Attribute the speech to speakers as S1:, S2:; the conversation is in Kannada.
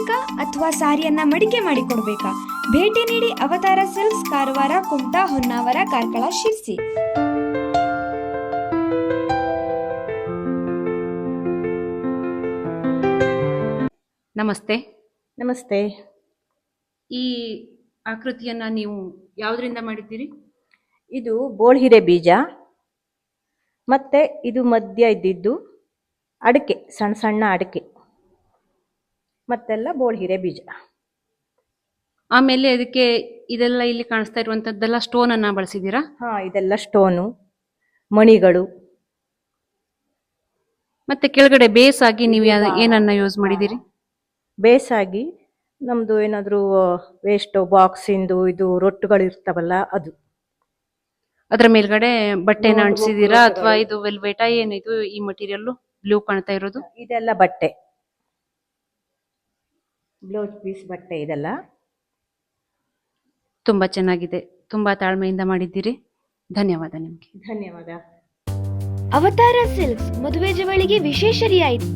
S1: ಬೇಕಾ ಅಥವಾ ಸಾರಿಯನ್ನ ಮಡಿಕೆ ಮಾಡಿಕೊಡ್ಬೇಕಾ? ಭೇಟಿ ನೀಡಿ ಅವತಾರ ಸಿಲ್ಕ್ಸ್, ಕಾರವಾರ, ಕುಮಟಾ, ಹೊನ್ನಾವರ, ಕಾರ್ಕಳ, ಶಿರ್ಸಿ.
S2: ನಮಸ್ತೆ.
S3: ನಮಸ್ತೆ.
S2: ಈ ಆಕೃತಿಯನ್ನ ನೀವು ಯಾವುದರಿಂದ ಮಾಡಿದ್ದೀರಿ?
S3: ಇದು ಬೋಳ್ಹಿರೆ ಬೀಜ ಮತ್ತೆ ಇದು ಮಧ್ಯ ಇದ್ದಿದ್ದು ಅಡಿಕೆ, ಸಣ್ಣ ಸಣ್ಣ ಅಡಿಕೆ ಮತ್ತೆಲ್ಲ ಬೋಳ್ಹಿರೆ ಬೀಜ.
S2: ಆಮೇಲೆ ಅದಕ್ಕೆ ಇದೆಲ್ಲ ಇಲ್ಲಿ ಕಾಣಿಸ್ತಾ ಇರುವಂತದ್ದೆಲ್ಲ ಸ್ಟೋನ್ ಅನ್ನ ಬಳಸಿದ್ದೀರಾ?
S3: ಇದೆಲ್ಲ ಸ್ಟೋನು, ಮಣಿಗಳು.
S2: ಮತ್ತೆ ಕೆಳಗಡೆ ಬೇಸ್ ಆಗಿ ನೀವು ಏನನ್ನ ಯೂಸ್ ಮಾಡಿದ್ದೀರಿ?
S3: ಬೇಸಾಗಿ ನಮ್ದು ಏನಾದರೂ ವೇಸ್ಟ್ ಬಾಕ್ಸಿಂದು ಇದು ರೊಟ್ಟುಗಳು ಇರ್ತಾವಲ್ಲ ಅದು.
S2: ಅದ್ರ ಮೇಲ್ಗಡೆ ಬಟ್ಟೆನ ಅಂಟಿಸಿದೀರಾ ಅಥವಾ ಇದು ವೆಲ್ವೆಟಾ? ಏನಿದು ಈ ಮಟೀರಿಯಲ್ ಬ್ಲೂ ಕಾಣ್ತಾ ಇರೋದು?
S3: ಇದೆಲ್ಲ ಬಟ್ಟೆ, ಬ್ಲೌಸ್ ಪೀಸ್ ಬಟ್ಟೆ ಇದೆಲ್ಲ.
S2: ತುಂಬಾ ಚೆನ್ನಾಗಿದೆ. ತುಂಬಾ ತಾಳ್ಮೆಯಿಂದ ಮಾಡಿದ್ದೀರಿ. ಧನ್ಯವಾದ ನಿಮ್ಗೆ.
S3: ಧನ್ಯವಾದ.
S1: ಅವತಾರ ಸಿಲ್ಕ್ಸ್ ಮದುವೆ ಜವಳಿಗೆ ವಿಶೇಷ ರಿಯಾಯಿತಿ.